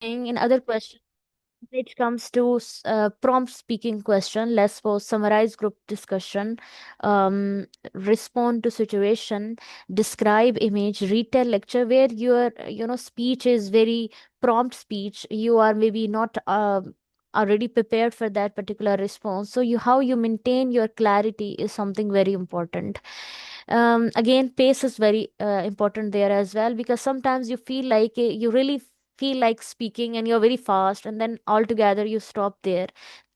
thing in other questions, when it comes to prompt speaking question, let's suppose summarize group discussion, respond to situation, describe image, retell lecture, where your speech is very prompt speech. You are maybe not already prepared for that particular response. So you how you maintain your clarity is something very important. Again, pace is very important there as well, because sometimes you feel like you really feel like speaking and you're very fast, and then altogether you stop there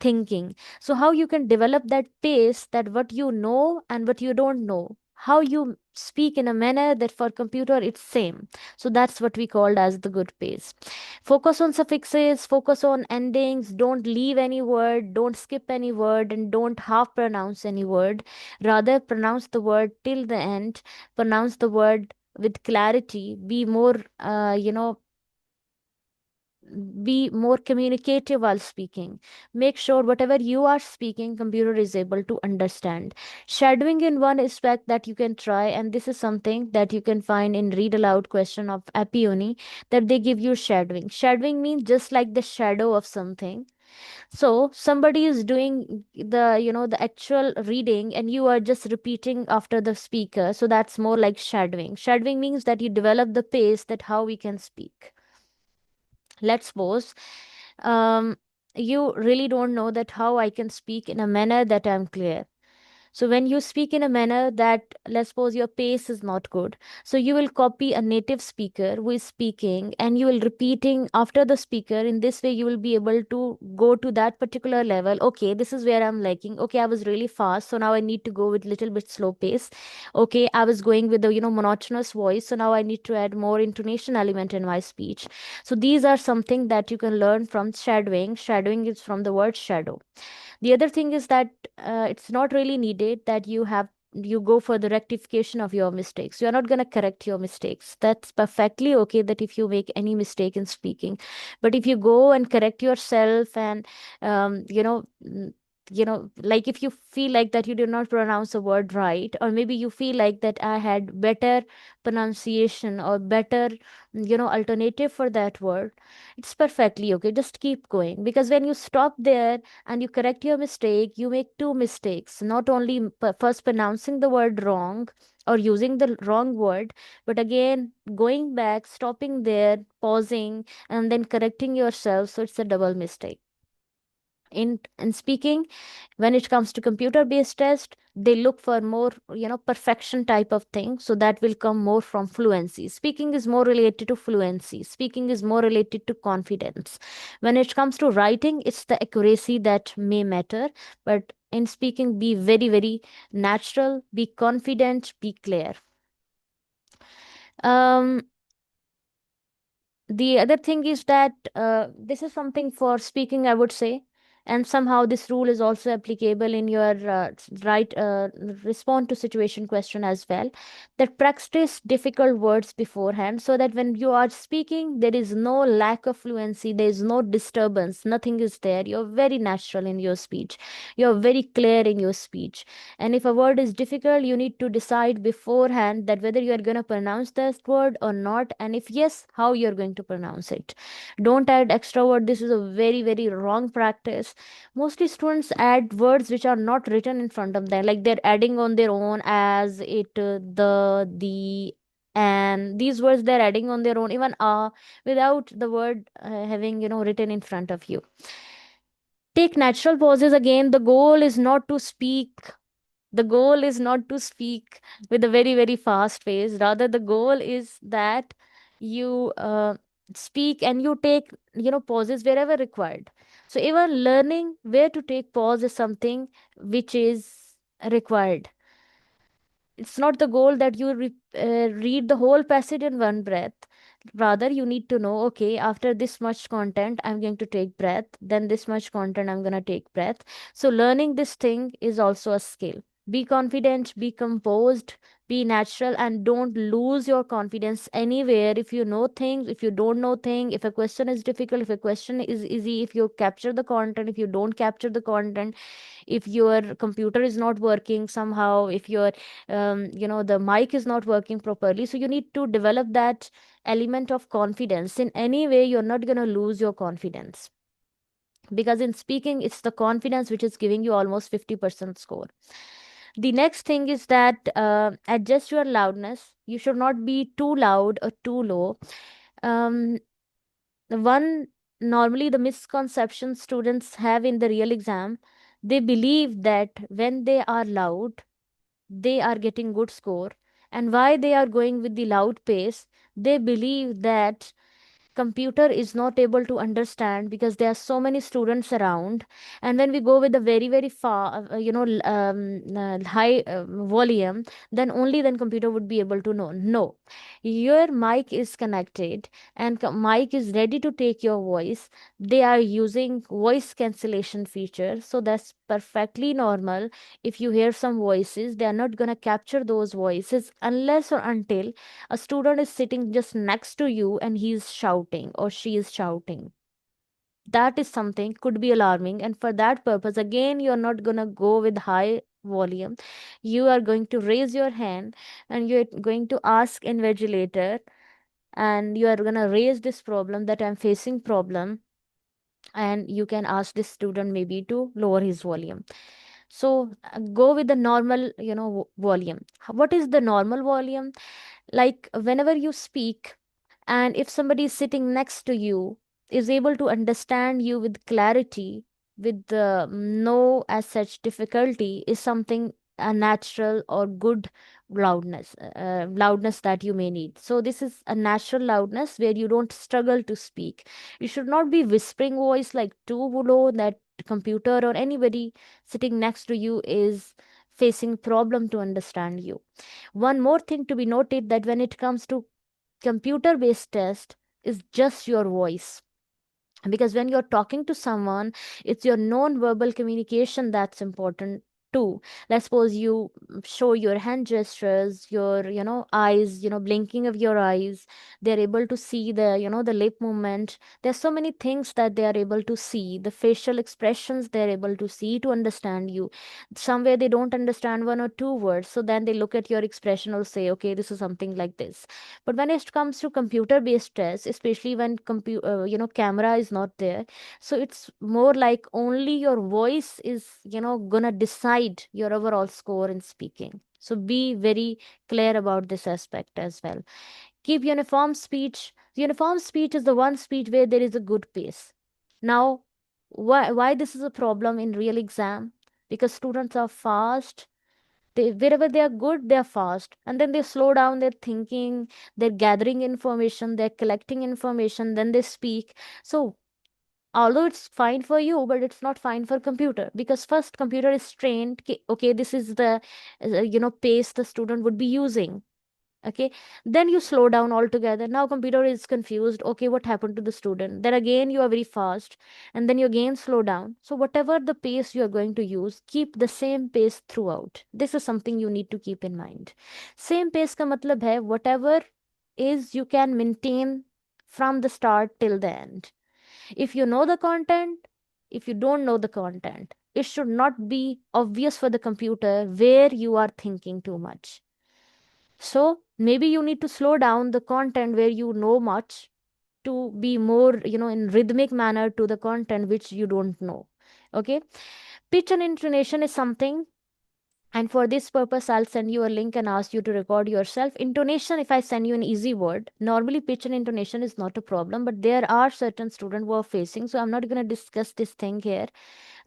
thinking. So how you can develop that pace, that what you know and what you don't know, how you speak in a manner that for computer it's same. So that's what we called as the good pace. Focus on suffixes, focus on endings, don't leave any word, don't skip any word, and don't half pronounce any word. Rather, pronounce the word till the end, pronounce the word with clarity, be more communicative while speaking. Make sure whatever you are speaking, computer is able to understand. Shadowing in one aspect that you can try, and this is something that you can find in read aloud question of Appioni, that they give you shadowing. Shadowing means just like the shadow of something. So somebody is doing the actual reading, and you are just repeating after the speaker. So that's more like shadowing. Shadowing means that you develop the pace, that how we can speak. Let's suppose you really don't know that how I can speak in a manner that I'm clear. So when you speak in a manner that, let's suppose your pace is not good, so you will copy a native speaker who is speaking, and you will repeating after the speaker. In this way, you will be able to go to that particular level. Okay, this is where I'm liking. Okay, I was really fast, so now I need to go with little bit slow pace. Okay, I was going with the monotonous voice, so now I need to add more intonation element in my speech. So these are something that you can learn from shadowing. Shadowing is from the word shadow. The other thing is that it's not really needed that you go for the rectification of your mistakes. You're not going to correct your mistakes. That's perfectly okay that if you make any mistake in speaking. But if you go and correct yourself, and um, you know mm, like if you feel like that you did not pronounce a word right, or maybe you feel like that I had better pronunciation or better alternative for that word, it's perfectly okay. Just keep going, because when you stop there and you correct your mistake, you make two mistakes. Not only first pronouncing the word wrong or using the wrong word, but again going back, stopping there, pausing, and then correcting yourself. So it's a double mistake. In speaking, when it comes to computer based test, they look for more perfection type of thing, so that will come more from fluency. Speaking is more related to fluency, speaking is more related to confidence. When it comes to writing, it's the accuracy that may matter, but in speaking, be very very natural, be confident, be clear. um the other thing is that this is something for speaking, I would say, and somehow this rule is also applicable in your right respond to situation question as well. That practice difficult words beforehand, so that when you are speaking, there is no lack of fluency, there is no disturbance, nothing is there. You're very natural in your speech. You're very clear in your speech. And if a word is difficult, you need to decide beforehand that whether you are going to pronounce that word or not, and if yes, how you're going to pronounce it. Don't add extra word. This is a very, very wrong practice. Mostly students add words which are not written in front of them, like they're adding on their own, as, it, the, and these words they're adding on their own, even without the word having written in front of you. Take natural pauses. Again, the goal is not to speak the goal is not to speak with a very very fast pace. Rather, the goal is that you speak and you take pauses wherever required. So even learning where to take pause is something which is required. It's not the goal that you read the whole passage in one breath. Rather, you need to know, okay, after this much content, I'm going to take breath. Then this much content, I'm going to take breath. So learning this thing is also a skill. Be confident, be composed, Be natural and don't lose your confidence anywhere. If you know things, if you don't know thing, if a question is difficult, if a question is easy, if you capture the content, if you don't capture the content, if your computer is not working somehow, if your the mic is not working properly, so you need to develop that element of confidence. In any way, you're not going to lose your confidence, because in speaking it's the confidence which is giving you almost 50% score. The next thing is that adjust your loudness. You should not be too loud or too low. um, the one Normally the misconception students have in the real exam, they believe that when they are loud they are getting good score. And why they are going with the loud pace? They believe that computer is not able to understand because there are so many students around. And when we go with a very very far high volume, then only then computer would be able to know. No, your mic is connected and mic is ready to take your voice. They are using voice cancellation feature, so that's perfectly normal. If you hear some voices, they are not going to capture those voices unless or until a student is sitting just next to you and he is shouting or she is shouting. That is something could be alarming, and for that purpose again you're not going to go with high volume. You are going to raise your hand and you're going to ask invigilator, and you are going to raise this problem that I'm facing problem, and you can ask this student maybe to lower his volume. So go with the normal volume. What is the normal volume? Like whenever you speak, and if somebody is sitting next to you is able to understand you with clarity, with no as such difficulty, is something a natural or good loudness that you may need. So this is a natural loudness where you don't struggle to speak. You should not be whispering voice like too low that computer or anybody sitting next to you is facing problem to understand you. One more thing to be noted, that when it comes to computer based test, is just your voice. Because when you're talking to someone, it's your non-verbal communication that's important too. Let's suppose you show your hand gestures, your eyes, blinking of your eyes. They're able to see the the lip movement. There's so many things that they are able to see, the facial expressions they're able to see to understand you. Somewhere they don't understand one or two words, so then they look at your expression or say, okay, this is something like this. But when it comes to computer based tests, especially when camera is not there, so it's more like only your voice is gonna decide your overall score in speaking. So be very clear about this aspect as well. Keep uniform speech. Uniform speech is the one speech where there is a good pace. Now, why this is a problem in real exam? Because students are fast. Wherever they are good, they are fast, and then they slow down their thinking. They're gathering information, they're collecting information, then they speak. So although it's fine for you, but it's not fine for computer, because first computer is trained, okay, this is the pace the student would be using. Okay, then you slow down altogether. Now computer is confused, okay, what happened to the student? Then again you are very fast, and then you again slow down. So whatever the pace you are going to use, keep the same pace throughout. This is something you need to keep in mind. Same pace ka matlab hai whatever is you can maintain from the start till the end. If you know the content, if you don't know the content, it should not be obvious for the computer where you are thinking too much. So maybe you need to slow down the content where you know much, to be more, in rhythmic manner to the content which you don't know. Okay. Pitch and intonation is something, and for this purpose, I'll send you a link and ask you to record yourself. Intonation, if I send you an easy word, normally pitch and intonation is not a problem, but there are certain students who are facing. So I'm not going to discuss this thing here.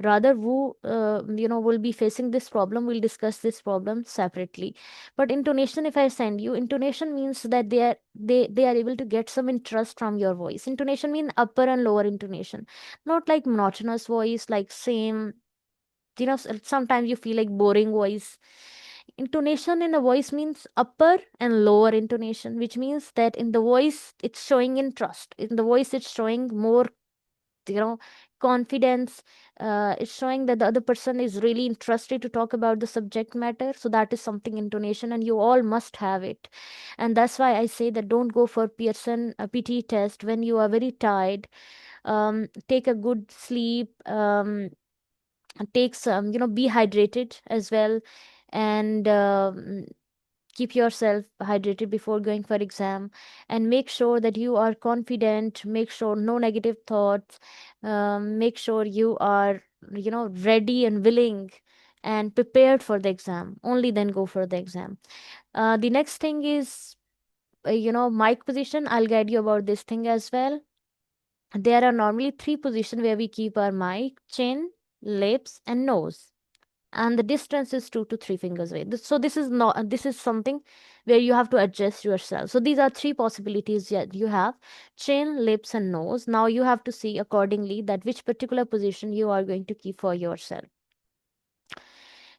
Rather, who will be facing this problem, we'll discuss this problem separately. But intonation, if I send you, intonation means that they are able to get some interest from your voice. Intonation means upper and lower intonation, not like monotonous voice, like same. Sometimes you feel like boring voice. Intonation in a voice means upper and lower intonation, which means that in the voice it's showing interest, in the voice it's showing more you know confidence. It's showing that the other person is really interested to talk about the subject matter. So that is something intonation, and you all must have it. And that's why I say that don't go for Pearson PT test when you are very tired. Take a good sleep. Take some, be hydrated as well, and keep yourself hydrated before going for exam, and make sure that you are confident, make sure no negative thoughts, make sure you are, ready and willing and prepared for the exam. Only then go for the exam. The next thing is, mic position. I'll guide you about this thing as well. There are normally three positions where we keep our mic: chin, lips, and nose, and the distance is 2 to 3 fingers away. So this is not, this is something where you have to adjust yourself. So these are three possibilities that you have: chin, lips, and nose. Now you have to see accordingly that which particular position you are going to keep for yourself.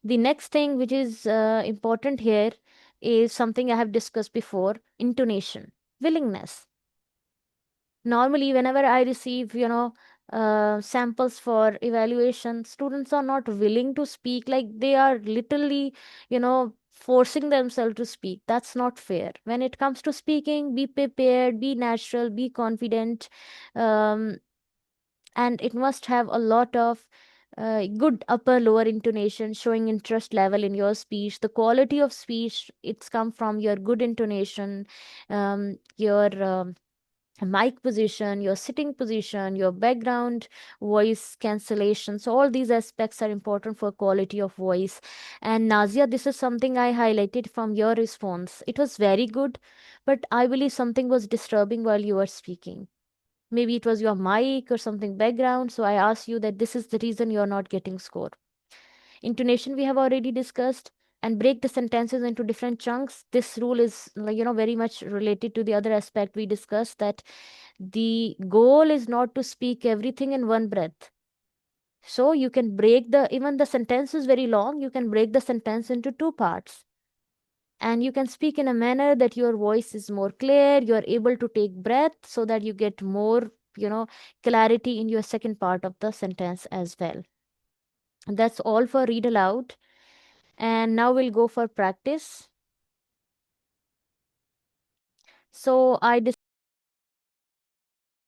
The next thing which is important here is something I have discussed before: intonation, willingness. Normally whenever I receive, samples for evaluation, students are not willing to speak, like they are literally, forcing themselves to speak. That's not fair. When it comes to speaking, be prepared, be natural, be confident, um, and it must have a lot of good upper lower intonation, showing interest level in your speech. The quality of speech, it's come from your good intonation, your mic position, your sitting position, your background voice cancellation. So all these aspects are important for quality of voice. And Nazia, this is something I highlighted from your response. It was very good, but I believe something was disturbing while you were speaking. Maybe it was your mic or something background. So I asked you that this is the reason you're not getting score. Intonation we have already discussed. And break the sentences into different chunks. This rule is, very much related to the other aspect we discussed, that the goal is not to speak everything in one breath. So you can break even the sentence is very long, you can break the sentence into two parts. And you can speak in a manner that your voice is more clear, you are able to take breath so that you get more, clarity in your second part of the sentence as well. That's all for read aloud. And now we'll go for practice. So I